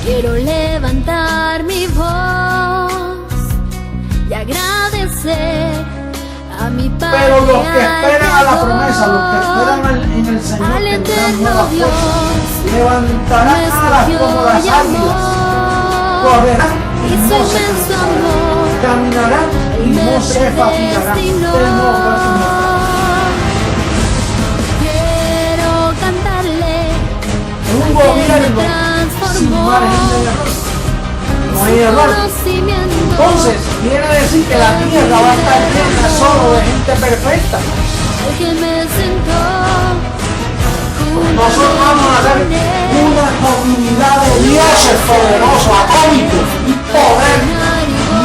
Quiero levantar mi voz y agradecer a mi Padre. Pero los que esperan a la promesa, los que esperan en el Señor, tendrán nuevas fuerzas, levantarán alas como las águilas, correrán y no se cansarán, caminarán y no se fatigarán. Quiero cantarle Un gobierno sin margen de error. No hay error. Entonces, quiere decir que la tierra va a estar llena solo de gente perfecta. Nosotros vamos a ser una comunidad de dioses poderosos, atómicos y poder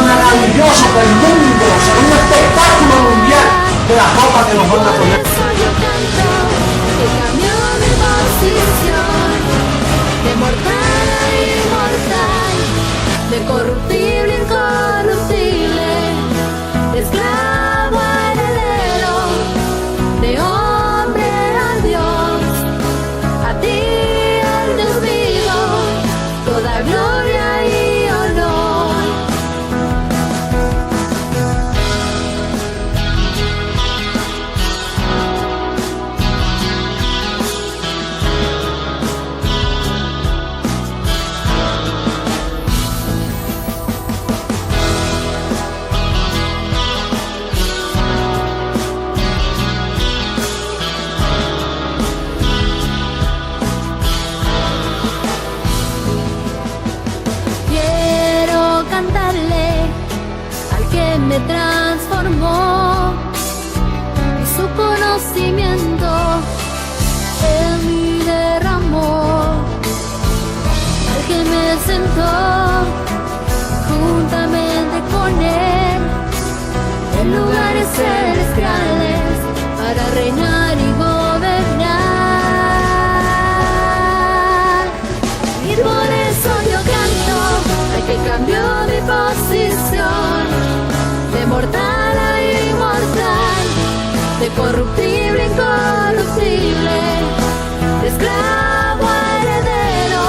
maravilloso del mundo, será un espectáculo mundial de la ropa que nos van a poner. De mortal a inmortal, de corruptible a incorruptible, de esclavo a heredero, de hombre a Dios, a ti al Dios vivo, toda gloria y honor. Me transformó y su conocimiento en mí derramó, al que me sentó juntamente con él en lugares celestiales para reinar y gobernar. Y por eso yo canto al que cambió mi posición, de mortal a inmortal, de corruptible a incorruptible, de esclavo a heredero,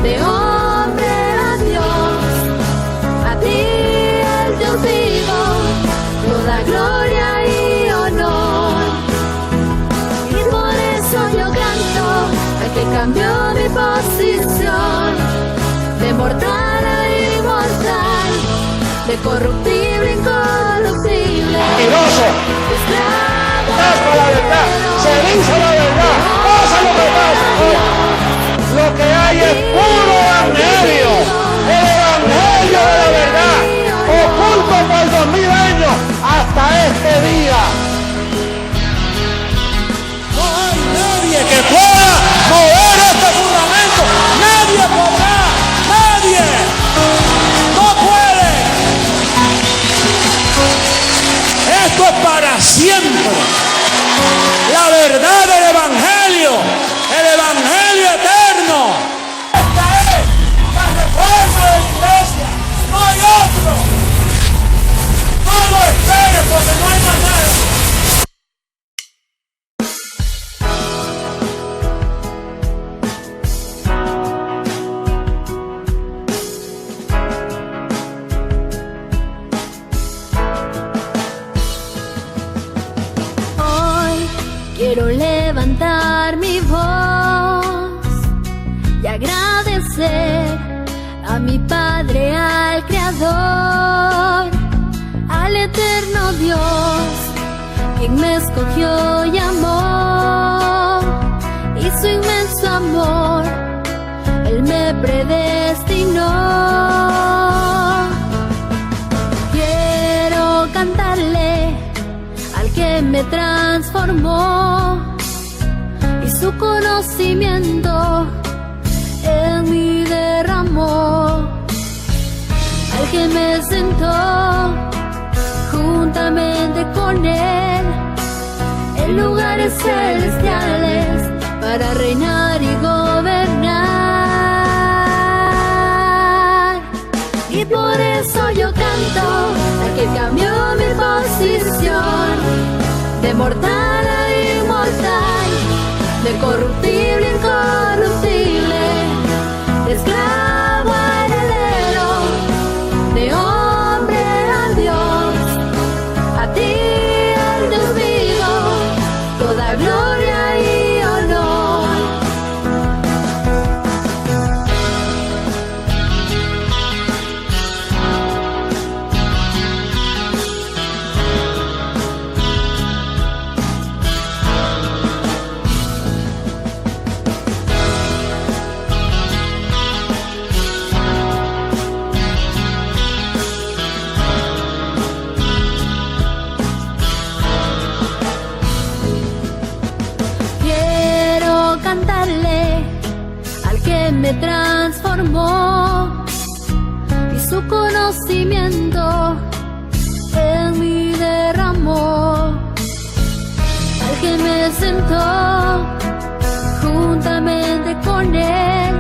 de hombre a Dios, a ti el Dios vivo, toda gloria y honor. Y por eso yo canto al que cambió mi posición, de mortal a inmortal, de corruptible a incorruptible. Mentiroso. Tapa la verdad, se dice la verdad, pasa lo que pasa. Lo que hay es puro evangelio, el evangelio de la verdad, oculto por 2000 años hasta este día. No hay nadie que pueda mover este fundamento, nadie podrá, nadie. Esto es para siempre. La verdad del evangelio, el evangelio eterno. Esta es la reforma de la iglesia. No hay otro. No lo esperes porque no hay más nada. Quiero levantar mi voz y agradecer a mi Padre, al Creador, al eterno Dios, quien me escogió y amó, y su inmenso amor, Él me predestinó. Quiero cantarle al que me transformó y su conocimiento en mí derramó, al que me sentó juntamente con él en lugares celestiales para reinar y gobernar. Y por eso yo canto al que cambió mi posición, de mortal a inmortal, de corruptible a incorruptible, de esclavo que me transformó y su conocimiento en mí derramó. Al que me sentó juntamente con él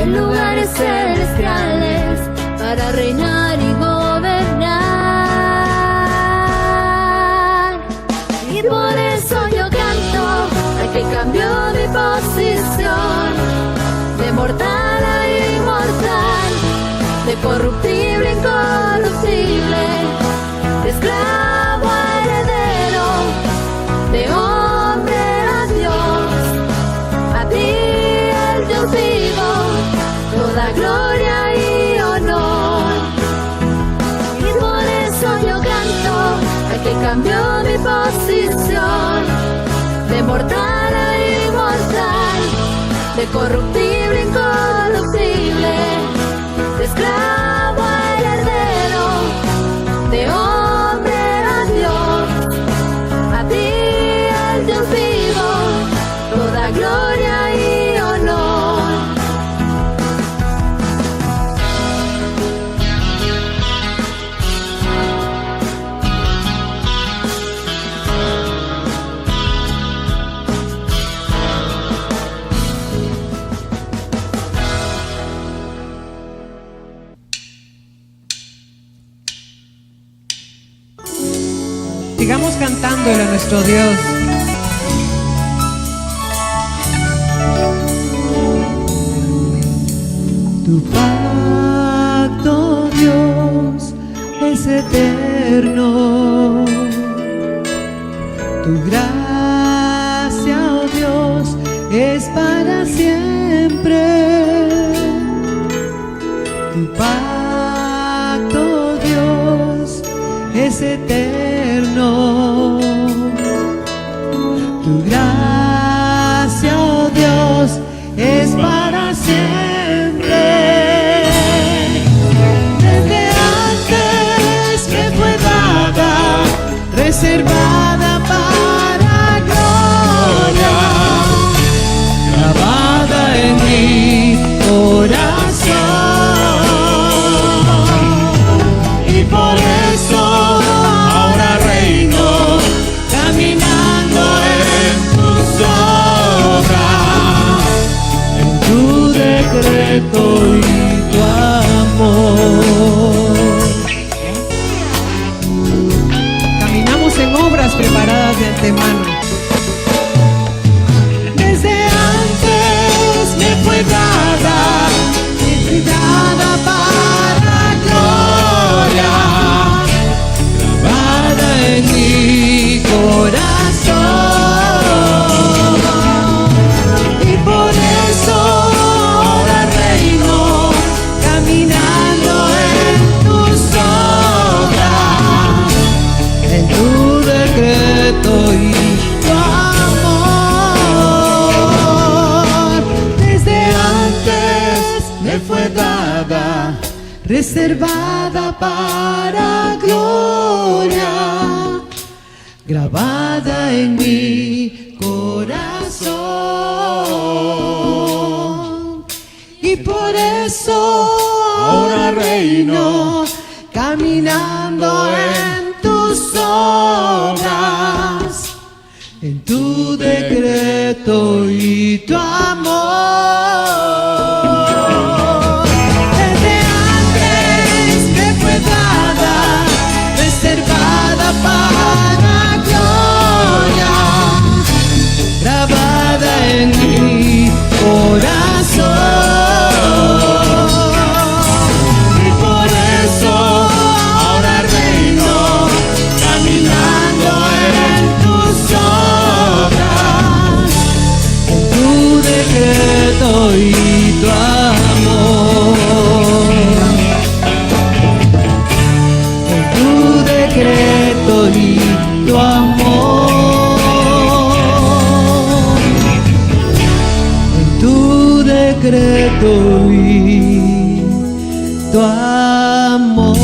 en lugares celestiales para reinar y gobernar. Y por eso yo canto al que cambió mi posición de mortal a inmortal, de corruptible a incorruptible, de esclavo a heredero, de hombre a Dios. A ti el Dios vivo, toda gloria y honor. Y por eso yo canto al que cambió mi posición de mortal a inmortal, de corruptible a incorruptible, de esclavo a heredero, de hombre a Dios. A ti el Dios vivo, toda gloria y honor. Sigamos cantándole a nuestro Dios. Tu pacto, Dios, es eterno. Tu gracia, oh Dios, es para siempre. Tu pacto, Dios, es eterno. Tu gracia, oh Dios, es para siempre. Desde antes que fue dada, reservada para gloria, grabada en mi corazón. Y por eso ahora reino, caminando en tus obras, en tu decreto y tu amor. Caminamos en obras preparadas de antemano. Desde antes me fue dada, dada para gloria, grabada en mi corazón. Y por eso ahora reino, caminando en tus obras, en tu decreto y tu amor. Desde antes me fue dada, reservada para gloria, grabada en mi corazón. Y por eso ahora reino, caminando en tus obras, en tu decreto y tu amor. Desde antes me fue dada, reservada para gloria, grabada en mi corazón. Y por eso ahora reino, caminando en tus obras, en tu decreto y tu amor. En tu decreto y tu amor. En tu decreto y tu amor.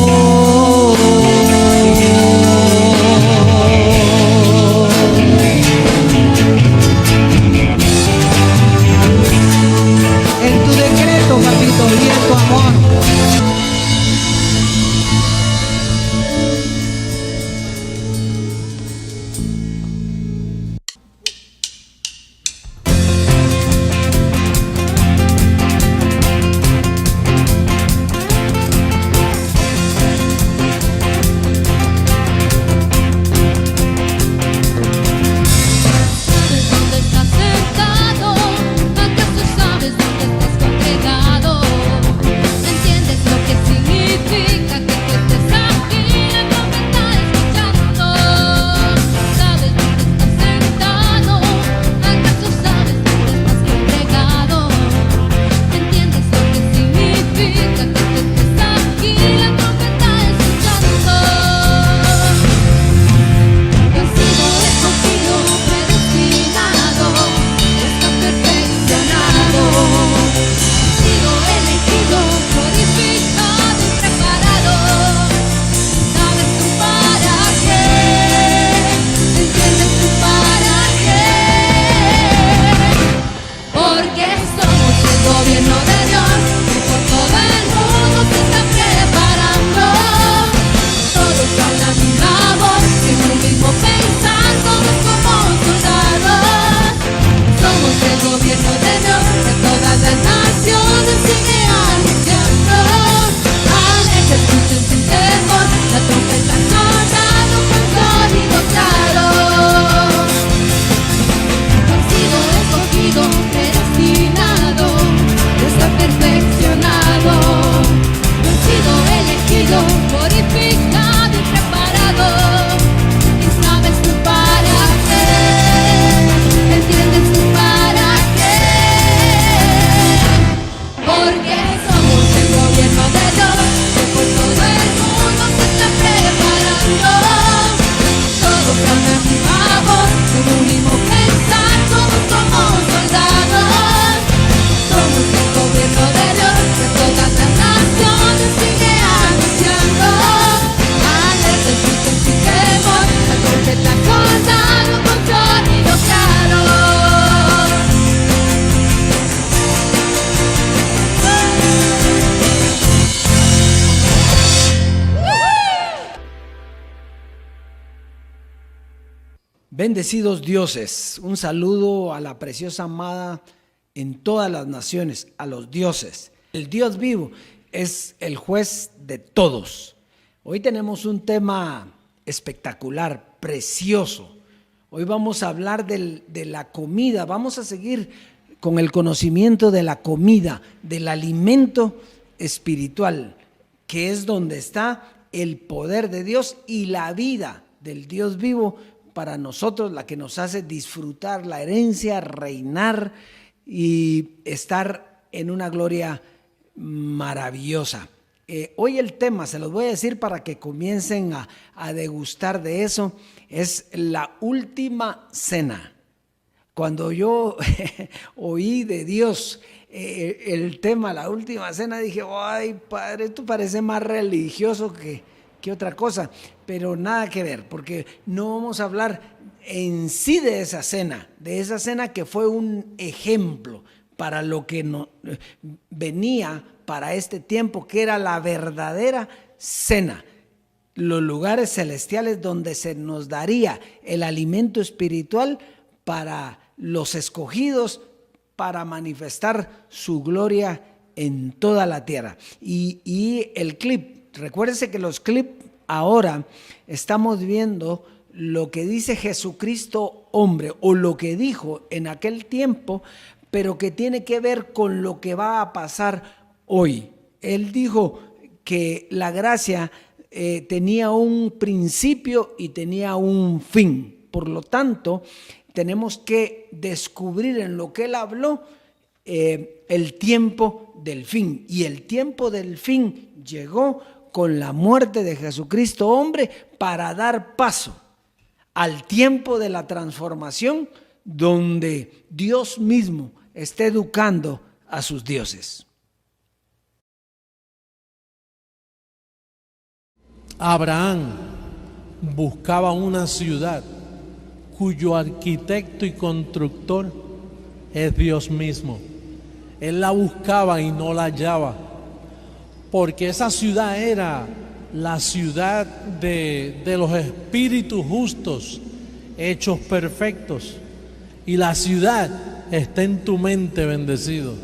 Somos el gobierno de Dios, que por todo el mundo se está preparando. Todos a una misma voz, en un mismo pensar, todos como soldados. Somos el gobierno de Dios, que todas las naciones sigue anunciando. Alerta, escuchen sin temor, la trompeta sonando con sonido claro. No he sido escogido, predestinado, está perfeccionado. No he sido elegido, purificado y preparado. Y sabes tú para qué, entiendes tú para qué. Porque somos el gobierno de Dios, que por todo el mundo se está preparando. Todos a una misma voz, con un mismo pensar, todos como soldados. Somos el gobierno de Dios, que todas las naciones sigue anunciando. Alerta, escuchen sin temor, la trompeta sonando con sonido claro. Bendecidos dioses, un saludo a la preciosa amada en todas las naciones, a los dioses. El Dios vivo es el juez de todos. Hoy tenemos un tema espectacular, precioso. Hoy vamos a hablar de la comida, vamos a seguir con el conocimiento de la comida, del alimento espiritual, que es donde está el poder de Dios y la vida del Dios vivo para nosotros, la que nos hace disfrutar la herencia, reinar y estar en una gloria maravillosa. Hoy el tema, se los voy a decir para que comiencen a degustar de eso, es la última cena. Cuando yo oí de Dios el tema, la última cena, dije, ay Padre, esto parece más religioso que otra cosa, pero nada que ver, porque no vamos a hablar en sí de esa cena que fue un ejemplo para lo que venía para este tiempo, que era la verdadera cena, los lugares celestiales donde se nos daría el alimento espiritual para los escogidos, para manifestar su gloria en toda la tierra. Y el clip, recuérdense que los clips ahora estamos viendo lo que dice Jesucristo hombre, o lo que dijo en aquel tiempo, pero que tiene que ver con lo que va a pasar hoy. Él dijo que la gracia tenía un principio y tenía un fin. Por lo tanto, tenemos que descubrir en lo que él habló el tiempo del fin. Y el tiempo del fin llegó con la muerte de Jesucristo hombre para dar paso al tiempo de la transformación, donde Dios mismo está educando a sus dioses. Abraham buscaba una ciudad cuyo arquitecto y constructor es Dios mismo. Él la buscaba y no la hallaba, porque esa ciudad era la ciudad de los espíritus justos, hechos perfectos. Y la ciudad está en tu mente, bendecido.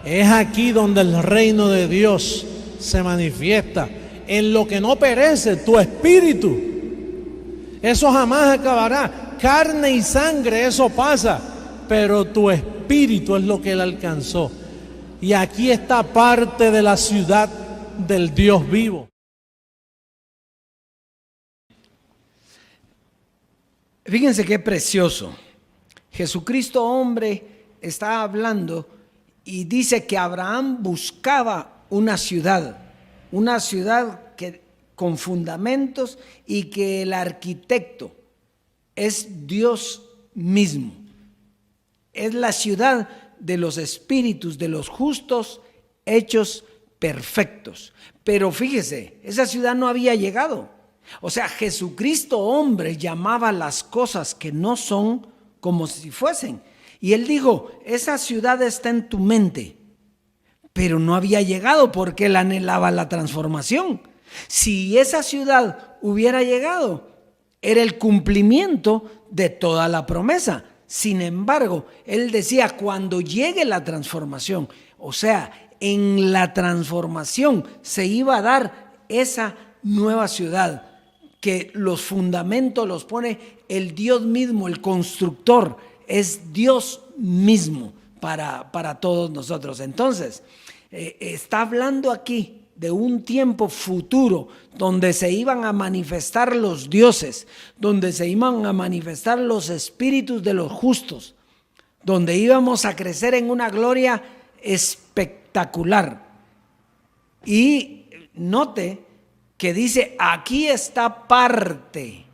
Es aquí donde el reino de Dios se manifiesta, en lo que no perece, tu espíritu. Eso jamás acabará. Carne y sangre, eso pasa, pero tu espíritu es lo que Él alcanzó. Y aquí está parte de la ciudad del Dios vivo. Fíjense qué precioso. Jesucristo hombre está hablando y dice que Abraham buscaba una ciudad que, con fundamentos, y que el arquitecto es Dios mismo. Es la ciudad de los espíritus, de los justos hechos perfectos. Pero fíjese, esa ciudad no había llegado. O sea, Jesucristo hombre llamaba las cosas que no son como si fuesen. Y él dijo, esa ciudad está en tu mente, pero no había llegado porque él anhelaba la transformación. Si esa ciudad hubiera llegado, era el cumplimiento de toda la promesa. Sin embargo, él decía, cuando llegue la transformación, o sea, en la transformación se iba a dar esa nueva ciudad, que los fundamentos los pone el Dios mismo, el constructor, es Dios mismo para todos nosotros. Entonces, está hablando aquí de un tiempo futuro donde se iban a manifestar los dioses, donde se iban a manifestar los espíritus de los justos, donde íbamos a crecer en una gloria espectacular. Y note que dice, aquí está parte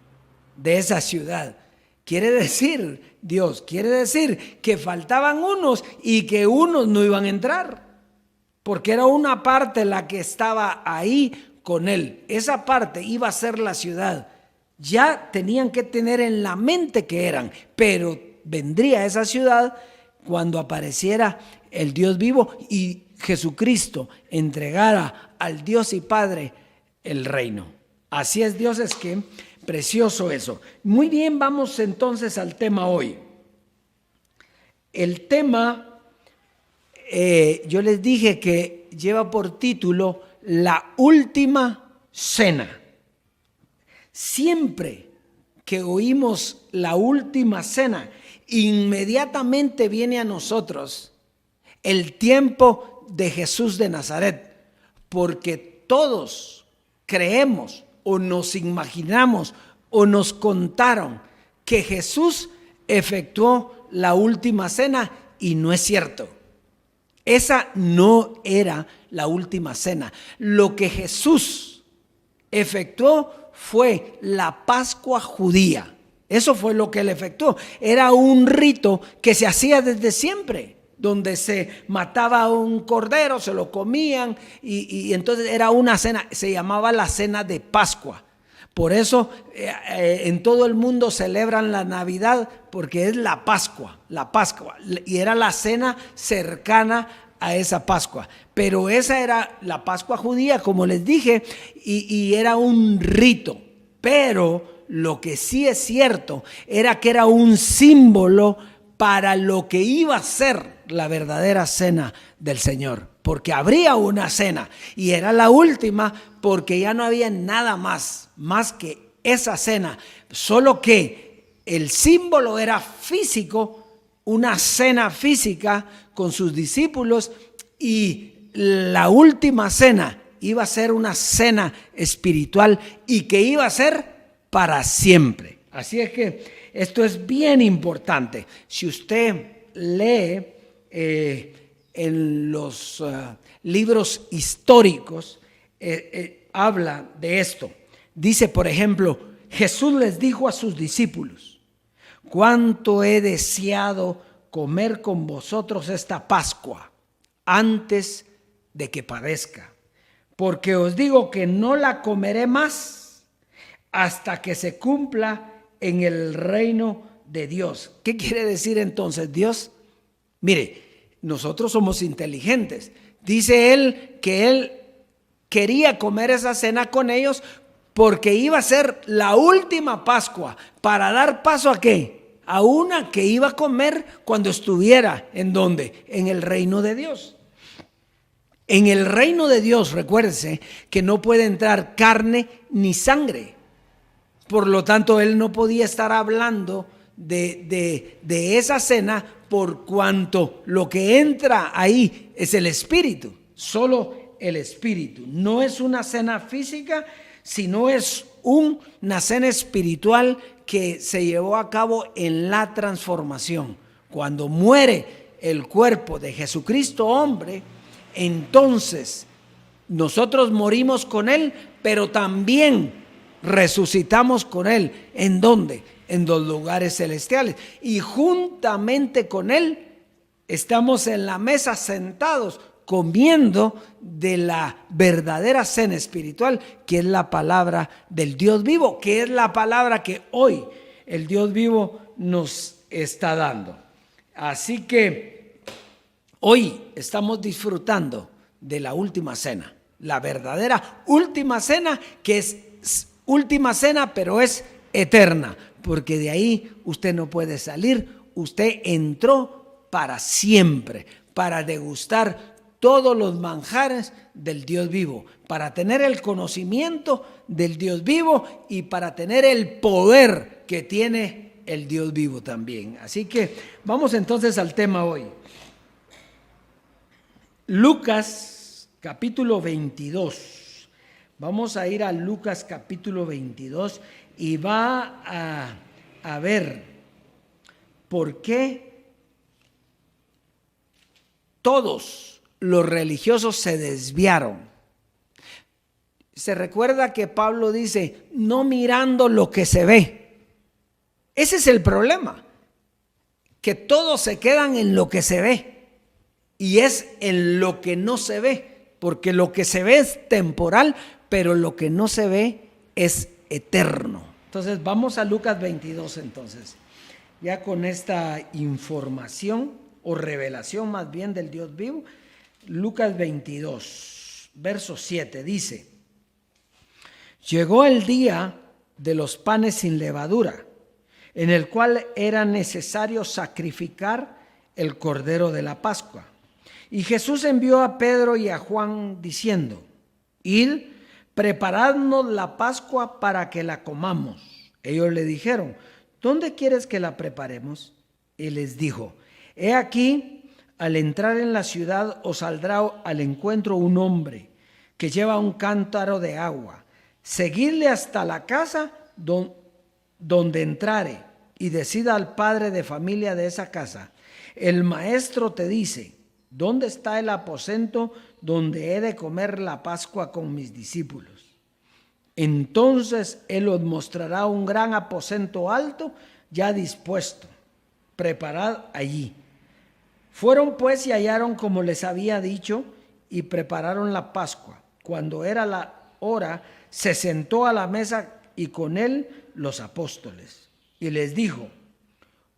de esa ciudad. Quiere decir, Dios quiere decir que faltaban unos y que unos no iban a entrar, porque era una parte la que estaba ahí con él. Esa parte iba a ser la ciudad. Ya tenían que tener en la mente que eran, pero vendría esa ciudad cuando apareciera el Dios vivo y Jesucristo entregara al Dios y Padre el reino. Así es, Dios, es que precioso eso. Muy bien, vamos entonces al tema hoy. El tema, yo les dije que lleva por título La Última Cena. Siempre que oímos la última cena, inmediatamente viene a nosotros el tiempo de Jesús de Nazaret, porque todos creemos o nos imaginamos o nos contaron que Jesús efectuó la última cena, y no es cierto. Esa no era la última cena. Lo que Jesús efectuó fue la Pascua judía. Eso fue lo que él efectuó. Era un rito que se hacía desde siempre, donde se mataba a un cordero, se lo comían y entonces era una cena, se llamaba la cena de Pascua. Por eso en todo el mundo celebran la Navidad, porque es la Pascua, y era la cena cercana a esa Pascua. Pero esa era la Pascua judía, como les dije, y era un rito. Pero lo que sí es cierto era que era un símbolo para lo que iba a ser la verdadera cena del Señor, porque habría una cena y era la última, porque ya no había nada más que esa cena, solo que el símbolo era físico, una cena física con sus discípulos, y la última cena iba a ser una cena espiritual y que iba a ser para siempre. Así es que esto es bien importante. Si usted lee en los libros históricos, habla de esto. Dice, por ejemplo, Jesús les dijo a sus discípulos: cuánto he deseado comer con vosotros esta Pascua antes de que padezca, porque os digo que no la comeré más hasta que se cumpla en el reino de Dios. ¿Qué quiere decir entonces Dios? Mire, nosotros somos inteligentes. Dice él que él quería comer esa cena con ellos porque iba a ser la última Pascua, para dar paso ¿a qué? A una que iba a comer cuando estuviera, ¿en dónde? En el reino de Dios. En el reino de Dios, recuérdense que no puede entrar carne ni sangre. Por lo tanto, él no podía estar hablando de esa cena, por cuanto lo que entra ahí es el Espíritu, solo el Espíritu. No es una cena física, sino es una cena espiritual que se llevó a cabo en la transformación. Cuando muere el cuerpo de Jesucristo hombre, entonces nosotros morimos con él, pero también resucitamos con él. ¿En dónde? En los lugares celestiales. Y juntamente con él estamos en la mesa sentados, comiendo de la verdadera cena espiritual, que es la palabra del Dios vivo, que es la palabra que hoy el Dios vivo nos está dando. Así que hoy estamos disfrutando de la última cena, la verdadera última cena, que es última cena, pero es eterna, porque de ahí usted no puede salir. Usted entró para siempre, para degustar todos los manjares del Dios vivo, para tener el conocimiento del Dios vivo y para tener el poder que tiene el Dios vivo también. Así que vamos entonces al tema hoy. Lucas capítulo 22. Vamos a ir a Lucas capítulo 22 y va a ver por qué todos los religiosos se desviaron. Se recuerda que Pablo dice, no mirando lo que se ve. Ese es el problema, que todos se quedan en lo que se ve y es en lo que no se ve, porque lo que se ve es temporal, pero lo que no se ve es eterno. Entonces vamos a Lucas 22 entonces, ya con esta información o revelación más bien del Dios vivo. Lucas 22, verso 7 dice, llegó el día de los panes sin levadura, en el cual era necesario sacrificar el cordero de la Pascua. Y Jesús envió a Pedro y a Juan diciendo, id, preparadnos la Pascua para que la comamos. Ellos le dijeron, ¿dónde quieres que la preparemos? Él les dijo, he aquí, al entrar en la ciudad os saldrá al encuentro un hombre que lleva un cántaro de agua. Seguidle hasta la casa donde entrare y decida al padre de familia de esa casa, el maestro te dice, ¿dónde está el aposento donde he de comer la Pascua con mis discípulos? Entonces él os mostrará un gran aposento alto ya dispuesto, preparad allí. Fueron pues y hallaron como les había dicho y prepararon la Pascua. Cuando era la hora, se sentó a la mesa y con él los apóstoles. Y les dijo,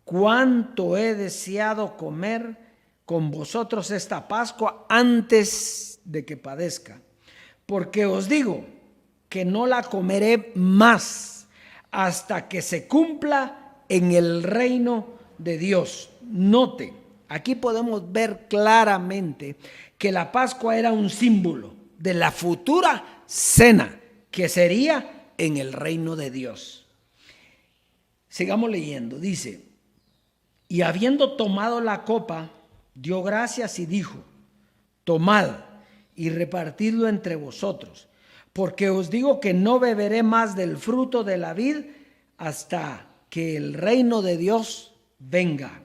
cuánto he deseado comer con vosotros esta Pascua antes de que padezca. Porque os digo que no la comeré más hasta que se cumpla en el reino de Dios. Note, aquí podemos ver claramente que la Pascua era un símbolo de la futura cena que sería en el reino de Dios. Sigamos leyendo, dice, y habiendo tomado la copa, dio gracias y dijo, tomad y repartidlo entre vosotros, porque os digo que no beberé más del fruto de la vid hasta que el reino de Dios venga.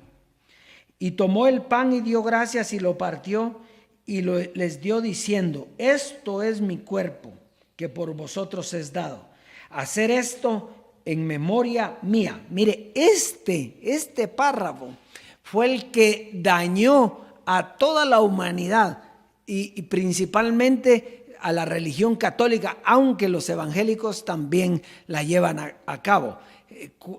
Y tomó el pan y dio gracias y lo partió y les dio diciendo, esto es mi cuerpo que por vosotros es dado. Hacer esto en memoria mía. Mire, este párrafo fue el que dañó a toda la humanidad y principalmente a la religión católica, aunque los evangélicos también la llevan a cabo.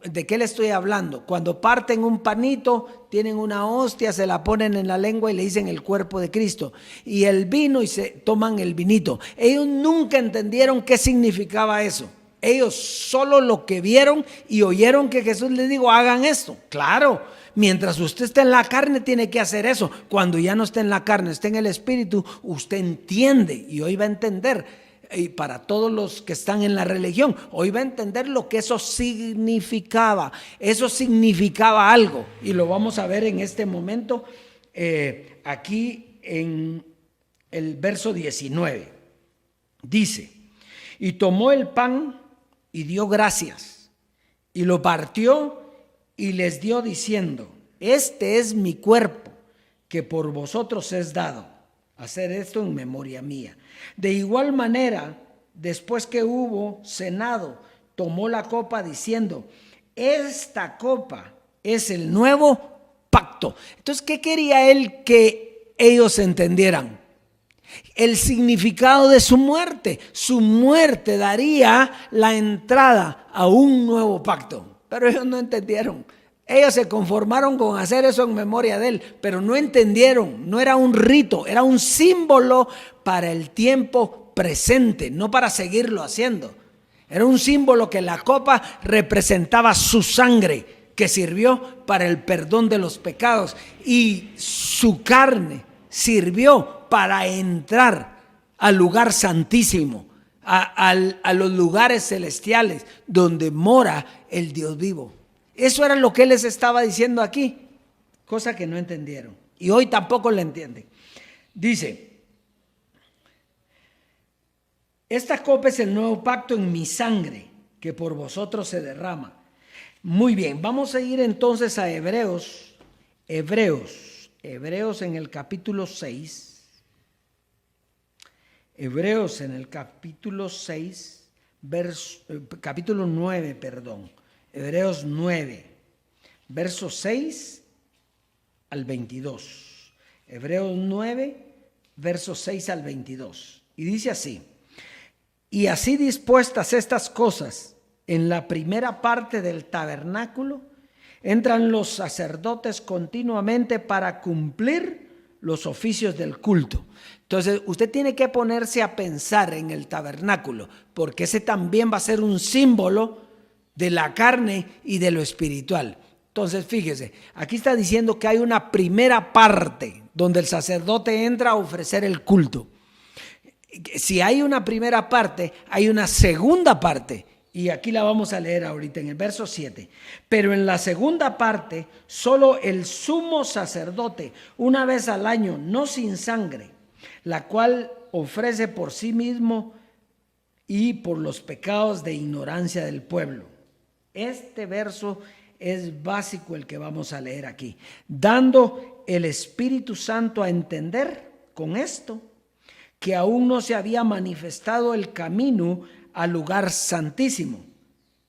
¿De qué le estoy hablando? Cuando parten un panito, tienen una hostia, se la ponen en la lengua y le dicen el cuerpo de Cristo. Y el vino y se toman el vinito. Ellos nunca entendieron qué significaba eso. Ellos solo lo que vieron y oyeron que Jesús les dijo, hagan esto. Claro, mientras usted está en la carne tiene que hacer eso. Cuando ya no está en la carne, está en el espíritu, usted entiende y hoy va a entender. Y para todos los que están en la religión, hoy va a entender lo que eso significaba. Eso significaba algo y lo vamos a ver en este momento aquí en el verso 19. Dice, y tomó el pan y dio gracias y lo partió y les dio diciendo, este es mi cuerpo que por vosotros es dado. Hacer esto en memoria mía. De igual manera, después que hubo cenado, tomó la copa diciendo, esta copa es el nuevo pacto. Entonces, ¿qué quería él que ellos entendieran? El significado de su muerte. Su muerte daría la entrada a un nuevo pacto. Pero ellos no entendieron. Ellos se conformaron con hacer eso en memoria de él, pero no entendieron, no era un rito, era un símbolo para el tiempo presente, no para seguirlo haciendo. Era un símbolo que la copa representaba su sangre, que sirvió para el perdón de los pecados, y su carne sirvió para entrar al lugar santísimo, a los lugares celestiales donde mora el Dios vivo. Eso era lo que él les estaba diciendo aquí, cosa que no entendieron y hoy tampoco lo entienden. Dice: esta copa es el nuevo pacto en mi sangre, que por vosotros se derrama. Muy bien, vamos a ir entonces a Hebreos en el capítulo 6. Hebreos en el capítulo 6, capítulo 9, perdón. Hebreos 9, versos 6 al 22. Hebreos 9, versos 6 al 22. Y dice así: y así dispuestas estas cosas, en la primera parte del tabernáculo, entran los sacerdotes continuamente para cumplir los oficios del culto. Entonces usted tiene que ponerse a pensar en el tabernáculo, porque ese también va a ser un símbolo de la carne y de lo espiritual. Entonces fíjese, aquí está diciendo que hay una primera parte donde el sacerdote entra a ofrecer el culto. Si hay una primera parte, hay una segunda parte, y aquí la vamos a leer ahorita en el verso 7. Pero en la segunda parte, solo el sumo sacerdote, una vez al año, no sin sangre, la cual ofrece por sí mismo y por los pecados de ignorancia del pueblo. Este verso es básico, el que vamos a leer aquí, dando el Espíritu Santo a entender con esto que aún no se había manifestado el camino al lugar santísimo.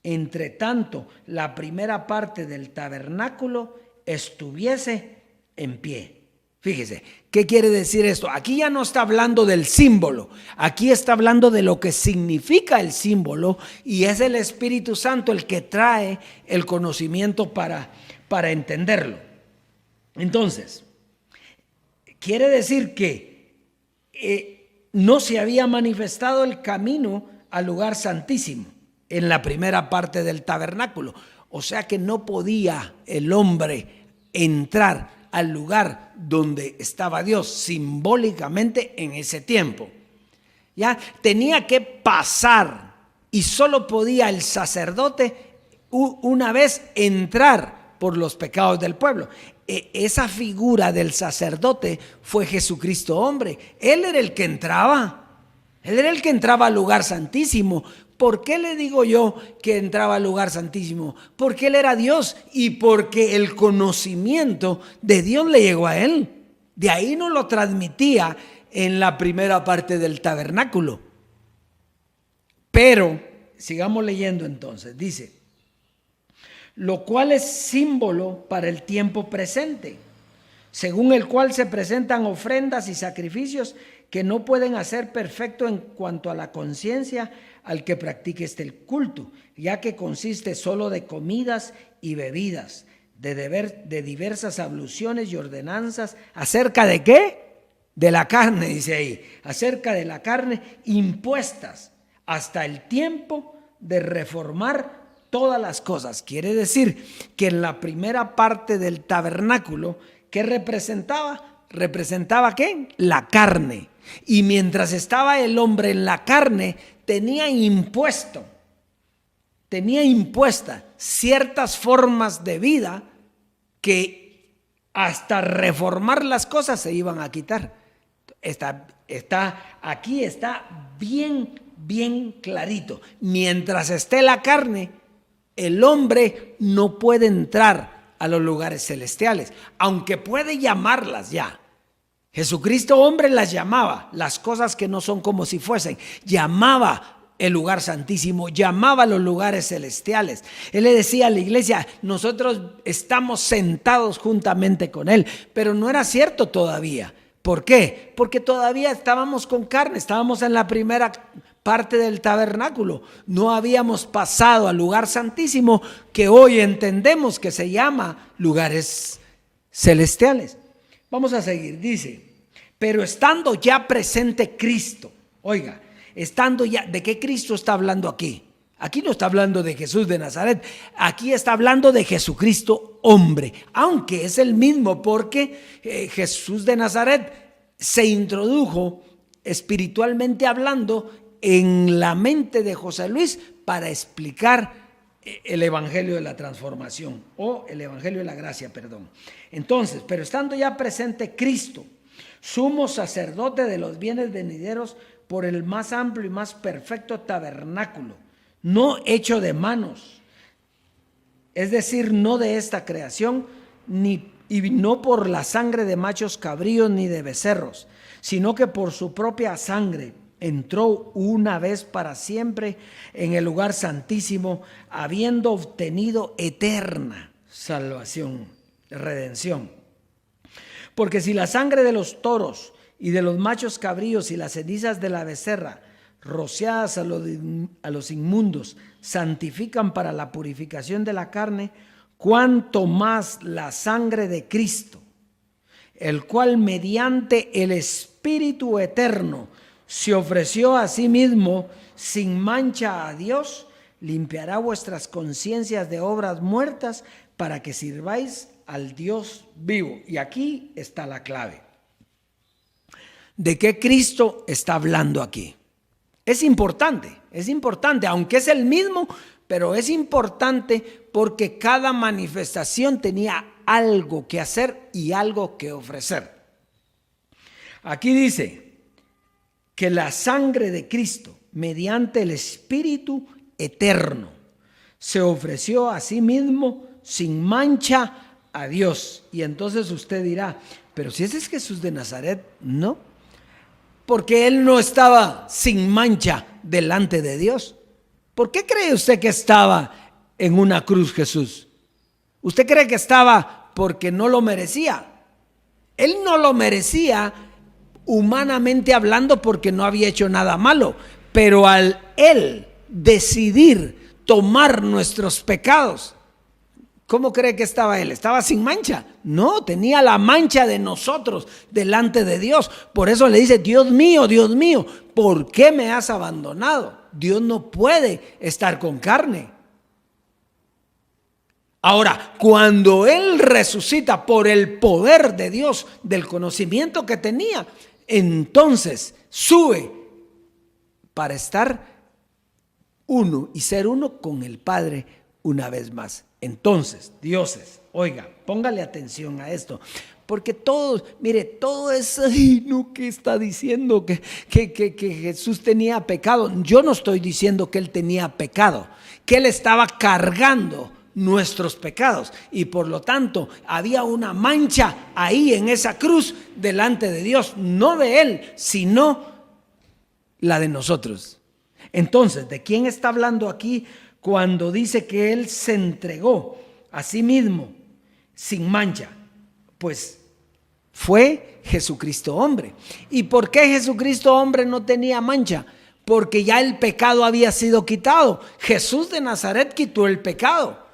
Entre tanto, la primera parte del tabernáculo estuviese en pie. Fíjese, ¿qué quiere decir esto? Aquí ya no está hablando del símbolo, aquí está hablando de lo que significa el símbolo, y es el Espíritu Santo el que trae el conocimiento para entenderlo. Entonces, quiere decir que no se había manifestado el camino al lugar santísimo en la primera parte del tabernáculo. O sea que no podía el hombre entrar al lugar donde estaba Dios simbólicamente en ese tiempo. Ya tenía que pasar, y solo podía el sacerdote una vez entrar por los pecados del pueblo. Esa figura del sacerdote fue Jesucristo hombre. Él era el que entraba. Él era el que entraba al lugar santísimo. ¿Por qué le digo yo que entraba al lugar santísimo? Porque Él era Dios y porque el conocimiento de Dios le llegó a Él. De ahí no lo transmitía en la primera parte del tabernáculo. Pero, sigamos leyendo entonces, dice: lo cual es símbolo para el tiempo presente, según el cual se presentan ofrendas y sacrificios que no pueden hacer perfecto en cuanto a la conciencia al que practique este culto, ya que consiste solo de comidas y bebidas, de diversas abluciones y ordenanzas. ¿Acerca de qué? De la carne, dice ahí, acerca de la carne, impuestas hasta el tiempo de reformar todas las cosas. Quiere decir que en la primera parte del tabernáculo, ¿qué representaba? ¿Representaba qué? La carne. Y mientras estaba el hombre en la carne, tenía impuestas ciertas formas de vida que hasta reformar las cosas se iban a quitar. Aquí está bien clarito. Mientras esté la carne, el hombre no puede entrar a los lugares celestiales, aunque puede llamarlas ya. Jesucristo hombre las llamaba, las cosas que no son como si fuesen, llamaba el lugar santísimo, llamaba los lugares celestiales. Él le decía a la iglesia: nosotros estamos sentados juntamente con Él, pero no era cierto todavía. ¿Por qué? Porque todavía estábamos con carne, estábamos en la primera parte del tabernáculo. No habíamos pasado al lugar santísimo, que hoy entendemos que se llama lugares celestiales. Vamos a seguir, dice, pero estando ya presente Cristo. Oiga, estando ya, ¿de qué Cristo está hablando aquí? Aquí no está hablando de Jesús de Nazaret, aquí está hablando de Jesucristo hombre, aunque es el mismo, porque Jesús de Nazaret se introdujo espiritualmente hablando en la mente de José Luis para explicar el evangelio de la transformación, o el evangelio de la gracia, perdón. Entonces, pero estando ya presente Cristo, sumo sacerdote de los bienes venideros, por el más amplio y más perfecto tabernáculo, no hecho de manos, es decir, no de esta creación, y no por la sangre de machos cabríos ni de becerros, sino que por su propia sangre entró una vez para siempre en el lugar santísimo, habiendo obtenido eterna salvación, redención. Porque si la sangre de los toros y de los machos cabríos y las cenizas de la becerra, rociadas a los inmundos, santifican para la purificación de la carne, cuanto más la sangre de Cristo, el cual mediante el Espíritu eterno se ofreció a sí mismo sin mancha a Dios, limpiará vuestras conciencias de obras muertas para que sirváis al Dios vivo. Y aquí está la clave. ¿De qué Cristo está hablando aquí? Es importante, aunque es el mismo, pero es importante porque cada manifestación tenía algo que hacer y algo que ofrecer. Aquí dice que la sangre de Cristo, mediante el Espíritu eterno, se ofreció a sí mismo sin mancha a Dios. Y entonces usted dirá, pero si ese es Jesús de Nazaret, no, porque él no estaba sin mancha delante de Dios. ¿Por qué cree usted que estaba en una cruz Jesús? ¿Usted cree que estaba porque no lo merecía? Él no lo merecía humanamente hablando porque no había hecho nada malo, pero al él decidir tomar nuestros pecados, ¿cómo cree que estaba él? ¿Estaba sin mancha? No, tenía la mancha de nosotros delante de Dios. Por eso le dice, Dios mío, ¿por qué me has abandonado? Dios no puede estar con carne. Ahora, cuando él resucita por el poder de Dios, del conocimiento que tenía, entonces sube para estar uno y ser uno con el Padre una vez más. Entonces, dioses, oiga, póngale atención a esto, porque todos, mire, todo eso, no, que está diciendo que Jesús tenía pecado. Yo no estoy diciendo que él tenía pecado, que él estaba cargando nuestros pecados y por lo tanto había una mancha ahí en esa cruz delante de Dios, no de él, sino la de nosotros. Entonces, ¿de quién está hablando aquí cuando dice que él se entregó a sí mismo sin mancha? Pues fue Jesucristo hombre. ¿Y por qué Jesucristo hombre no tenía mancha? Porque ya el pecado había sido quitado. Jesús de Nazaret quitó el pecado.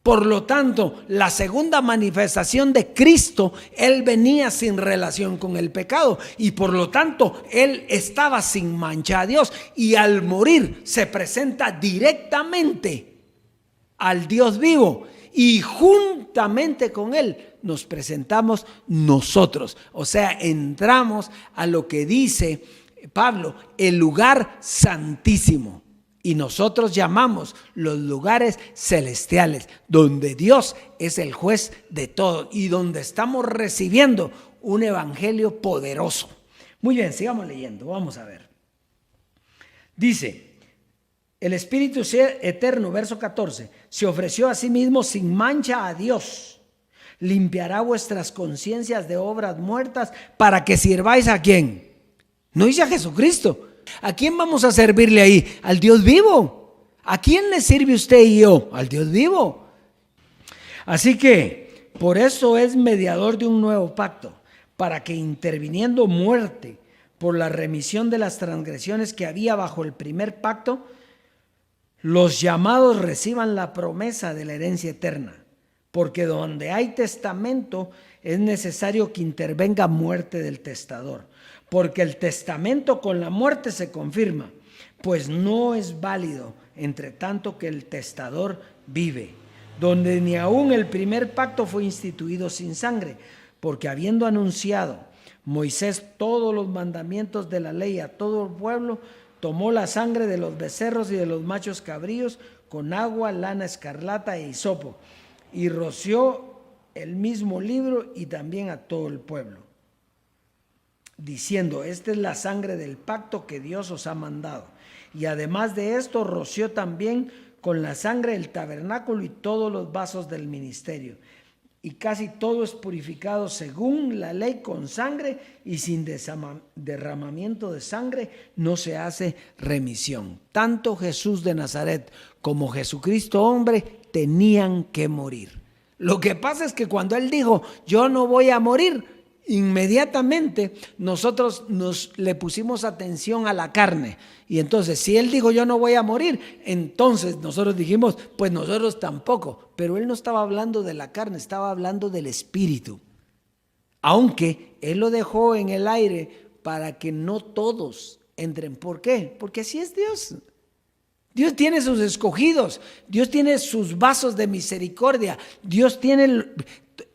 Por lo tanto, la segunda manifestación de Cristo, él venía sin relación con el pecado y por lo tanto, él estaba sin mancha a Dios y al morir se presenta directamente al Dios vivo y juntamente con él nos presentamos nosotros. O sea, entramos a lo que dice Pablo, el lugar santísimo. Y nosotros llamamos los lugares celestiales, donde Dios es el juez de todo y donde estamos recibiendo un evangelio poderoso. Muy bien, sigamos leyendo, vamos a ver. Dice, el Espíritu eterno, verso 14, se ofreció a sí mismo sin mancha a Dios. Limpiará vuestras conciencias de obras muertas para que sirváis ¿a quién? No dice a Jesucristo. ¿A quién vamos a servirle ahí? Al Dios vivo. ¿A quién le sirve usted y yo? Al Dios vivo. Así que por eso es mediador de un nuevo pacto, para que interviniendo muerte por la remisión de las transgresiones que había bajo el primer pacto, los llamados reciban la promesa de la herencia eterna. Porque donde hay testamento es necesario que intervenga muerte del testador. Porque el testamento con la muerte se confirma, pues no es válido entre tanto que el testador vive. Donde ni aun el primer pacto fue instituido sin sangre, porque habiendo anunciado Moisés todos los mandamientos de la ley a todo el pueblo, tomó la sangre de los becerros y de los machos cabríos con agua, lana escarlata e hisopo, y roció el mismo libro y también a todo el pueblo, diciendo: esta es la sangre del pacto que Dios os ha mandado. Y además de esto, roció también con la sangre el tabernáculo y todos los vasos del ministerio. Y casi todo es purificado según la ley con sangre, y sin derramamiento de sangre no se hace remisión. Tanto Jesús de Nazaret como Jesucristo hombre tenían que morir. Lo que pasa es que cuando él dijo: yo no voy a morir, inmediatamente nosotros le pusimos atención a la carne. Y entonces, si él dijo: yo no voy a morir, entonces nosotros dijimos: pues nosotros tampoco. Pero él no estaba hablando de la carne, estaba hablando del espíritu. Aunque él lo dejó en el aire para que no todos entren. ¿Por qué? Porque así es Dios. Dios tiene sus escogidos, Dios tiene sus vasos de misericordia, Dios tiene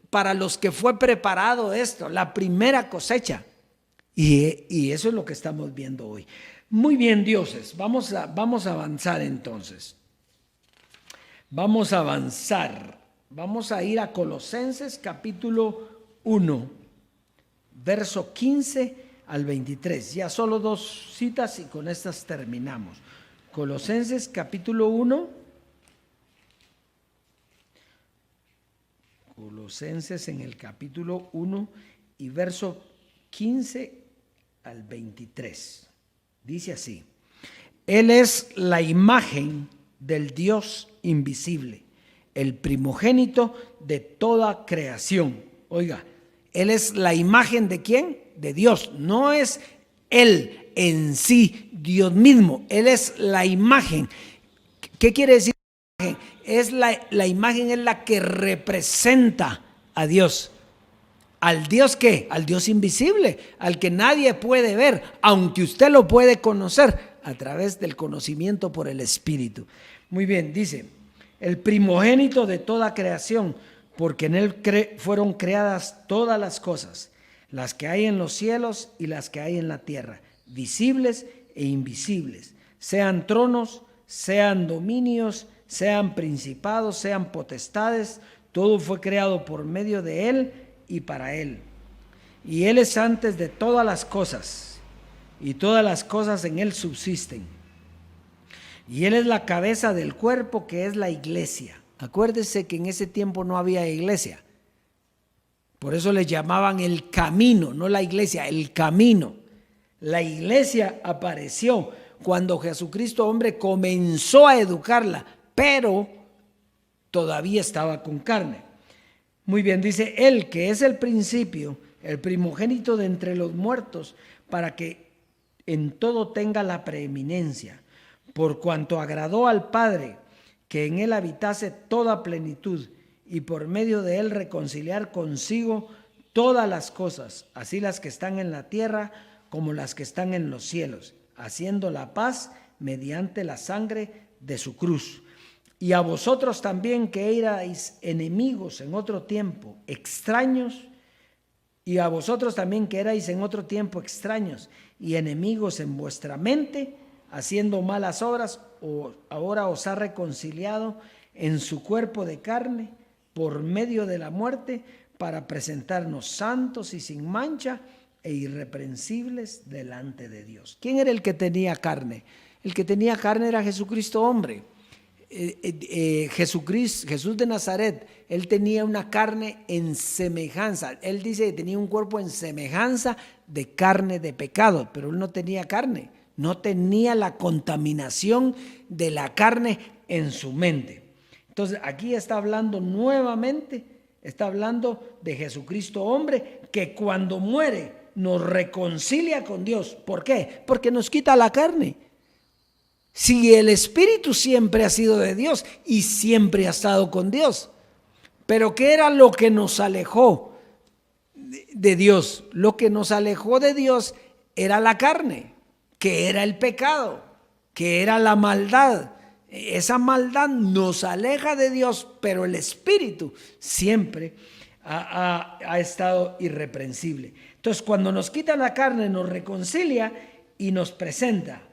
para los que fue preparado esto, la primera cosecha. Y eso es lo que estamos viendo hoy. Muy bien, dioses, vamos a avanzar entonces. Vamos a avanzar. Vamos a ir a Colosenses capítulo 1, verso 15 al 23. Ya solo 2 citas y con estas terminamos. Colosenses capítulo 1. Colosenses en el capítulo 1 y verso 15 al 23. Dice así: Él es la imagen del Dios invisible, el primogénito de toda creación. Oiga, Él es la imagen ¿de quién? De Dios. No es Él en sí, Dios mismo. Él es la imagen. ¿Qué quiere decir imagen? Es la imagen es la que representa a Dios. ¿Al Dios qué? Al Dios invisible, al que nadie puede ver, aunque usted lo puede conocer a través del conocimiento por el Espíritu. Muy bien, dice: el primogénito de toda creación, porque en él fueron creadas todas las cosas, las que hay en los cielos y las que hay en la tierra, visibles e invisibles, sean tronos, sean dominios, sean principados, sean potestades, todo fue creado por medio de él y para él. Y él es antes de todas las cosas, y todas las cosas en él subsisten. Y él es la cabeza del cuerpo, que es la iglesia. Acuérdese que en ese tiempo no había iglesia. Por eso le llamaban el camino, no la iglesia, el camino. La iglesia apareció cuando Jesucristo, hombre, comenzó a educarla, pero todavía estaba con carne. Muy bien, dice: Él que es el principio, el primogénito de entre los muertos, para que en todo tenga la preeminencia, por cuanto agradó al Padre que en él habitase toda plenitud, y por medio de él reconciliar consigo todas las cosas, así las que están en la tierra como las que están en los cielos, haciendo la paz mediante la sangre de su cruz. Y a vosotros también, que erais enemigos en otro tiempo, extraños, y a vosotros también que erais en otro tiempo extraños y enemigos en vuestra mente, haciendo malas obras, ahora os ha reconciliado en su cuerpo de carne por medio de la muerte, para presentarnos santos y sin mancha e irreprensibles delante de Dios. ¿Quién era el que tenía carne? El que tenía carne era Jesucristo hombre. Jesús de Nazaret, él tenía una carne en semejanza. Él dice que tenía un cuerpo en semejanza de carne de pecado, pero él no tenía carne, no tenía la contaminación de la carne en su mente. Entonces aquí está hablando nuevamente, está hablando de Jesucristo hombre, que cuando muere nos reconcilia con Dios. ¿Por qué? Porque nos quita la carne. Si el Espíritu siempre ha sido de Dios y siempre ha estado con Dios. Pero ¿qué era lo que nos alejó de Dios? Lo que nos alejó de Dios era la carne, que era el pecado, que era la maldad. Esa maldad nos aleja de Dios, pero el Espíritu siempre ha estado irreprensible. Entonces, cuando nos quita la carne, nos reconcilia y nos presenta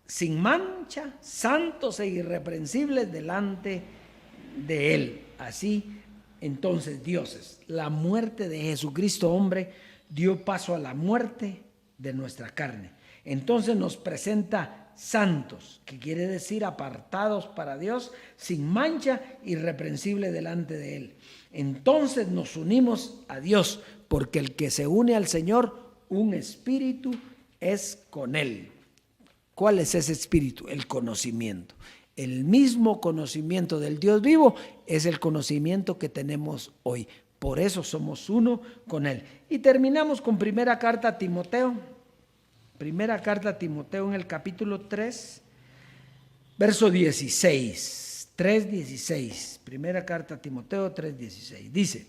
sin mancha, santos e irreprensibles delante de Él. Así, entonces, dioses, la muerte de Jesucristo hombre dio paso a la muerte de nuestra carne. Entonces nos presenta santos, que quiere decir apartados para Dios, sin mancha, irreprensible delante de Él. Entonces nos unimos a Dios, porque el que se une al Señor, un espíritu es con Él. ¿Cuál es ese espíritu? El conocimiento. El mismo conocimiento del Dios vivo es el conocimiento que tenemos hoy. Por eso somos uno con Él. Y terminamos con primera carta a Timoteo. Primera carta a Timoteo en el capítulo 3, verso 16. 3:16. Primera carta a Timoteo 3:16. Dice: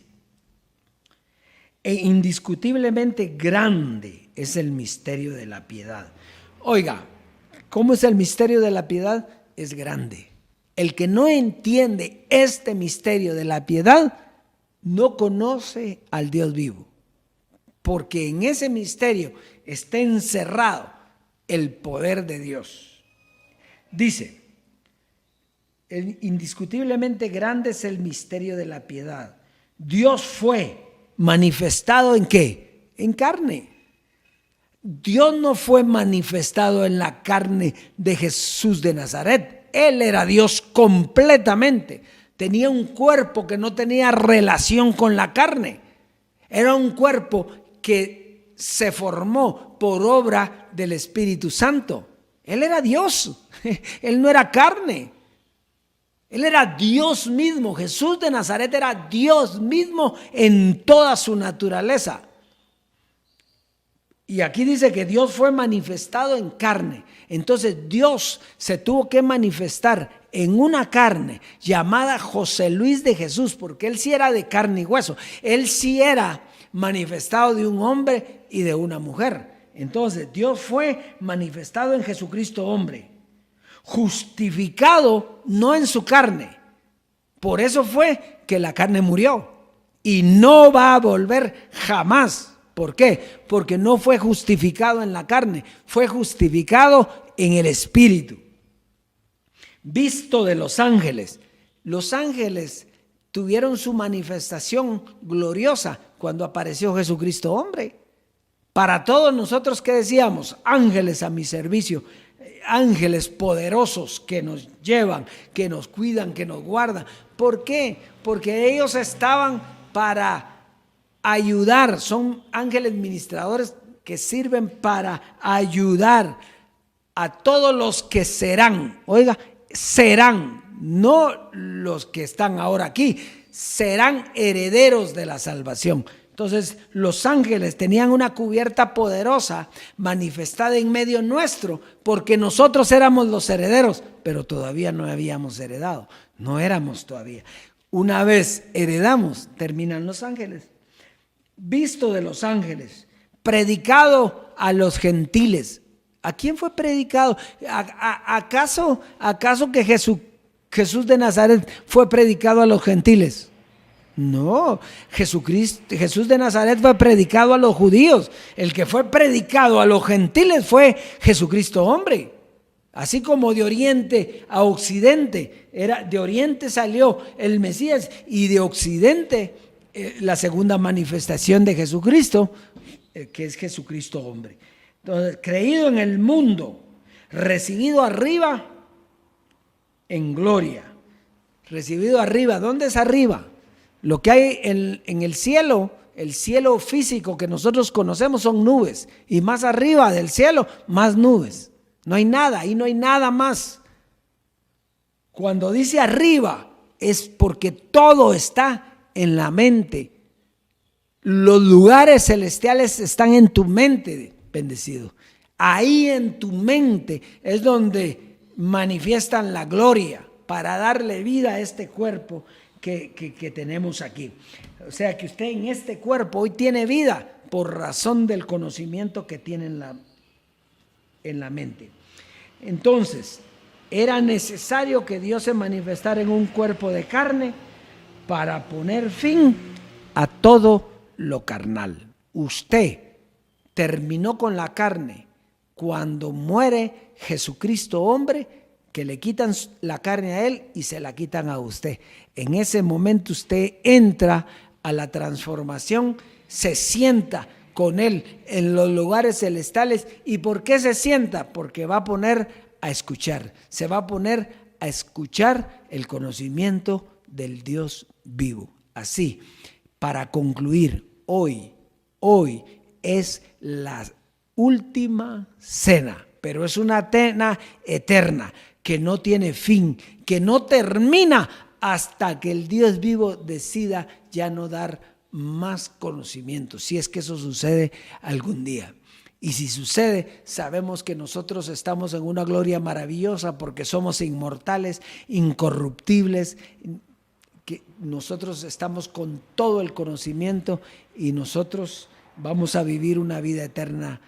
e indiscutiblemente grande es el misterio de la piedad. Oiga, ¿cómo es el misterio de la piedad? Es grande. El que no entiende este misterio de la piedad no conoce al Dios vivo, porque en ese misterio está encerrado el poder de Dios. Dice: indiscutiblemente grande es el misterio de la piedad. Dios fue manifestado ¿en qué? En carne. Dios no fue manifestado en la carne de Jesús de Nazaret. Él era Dios completamente. Tenía un cuerpo que no tenía relación con la carne. Era un cuerpo que se formó por obra del Espíritu Santo. Él era Dios. Él no era carne. Él era Dios mismo. Jesús de Nazaret era Dios mismo en toda su naturaleza. Y aquí dice que Dios fue manifestado en carne. Entonces Dios se tuvo que manifestar en una carne llamada José Luis de Jesús, porque él sí era de carne y hueso. Él sí era manifestado de un hombre y de una mujer. Entonces Dios fue manifestado en Jesucristo hombre, justificado no en su carne. Por eso fue que la carne murió y no va a volver jamás. ¿Por qué? Porque no fue justificado en la carne, fue justificado en el Espíritu. Visto de los ángeles. Los ángeles tuvieron su manifestación gloriosa cuando apareció Jesucristo hombre. Para todos nosotros, ¿qué decíamos? Ángeles a mi servicio, ángeles poderosos que nos llevan, que nos cuidan, que nos guardan. ¿Por qué? Porque ellos estaban para ayudar, son ángeles ministradores que sirven para ayudar a todos los que serán, oiga, serán, no los que están ahora aquí, serán herederos de la salvación. Entonces los ángeles tenían una cubierta poderosa manifestada en medio nuestro, porque nosotros éramos los herederos, pero todavía no habíamos heredado, no éramos todavía. Una vez heredamos, terminan los ángeles. Visto de los ángeles, predicado a los gentiles. ¿A quién fue predicado? ¿Acaso que Jesús de Nazaret fue predicado a los gentiles? No, Jesús de Nazaret fue predicado a los judíos. El que fue predicado a los gentiles fue Jesucristo hombre. Así como de oriente a occidente, de oriente salió el Mesías y de occidente la segunda manifestación de Jesucristo, que es Jesucristo hombre. Entonces, creído en el mundo, recibido arriba en gloria. Recibido arriba. ¿Dónde es arriba? Lo que hay en el cielo físico que nosotros conocemos son nubes. Y más arriba del cielo, más nubes. No hay nada, ahí no hay nada más. Cuando dice arriba, es porque todo está en la mente Los lugares celestiales están en tu mente, bendecido. Ahí en tu mente es donde manifiestan la gloria para darle vida a este cuerpo que tenemos aquí. O sea que usted en este cuerpo hoy tiene vida por razón del conocimiento que tiene en la mente. Entonces, era necesario que Dios se manifestara en un cuerpo de carne para poner fin a todo lo carnal. Usted terminó con la carne cuando muere Jesucristo hombre, que le quitan la carne a él y se la quitan a usted. En ese momento usted entra a la transformación, se sienta con él en los lugares celestiales. ¿Y por qué se sienta? Porque va a poner a escuchar, se va a poner a escuchar el conocimiento del Dios vivo. Así, para concluir, hoy es la última cena, pero es una cena eterna que no tiene fin, que no termina hasta que el Dios vivo decida ya no dar más conocimiento, si es que eso sucede algún día. Y si sucede, sabemos que nosotros estamos en una gloria maravillosa porque somos inmortales, incorruptibles, que nosotros estamos con todo el conocimiento y nosotros vamos a vivir una vida eterna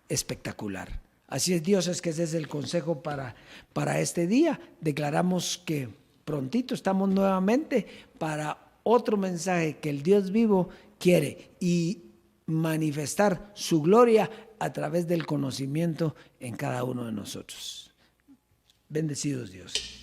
espectacular. Así es, Dios, es que ese es el consejo para este día. Declaramos que prontito estamos nuevamente para otro mensaje que el Dios vivo quiere y manifestar su gloria a través del conocimiento en cada uno de nosotros. Bendecidos Dios.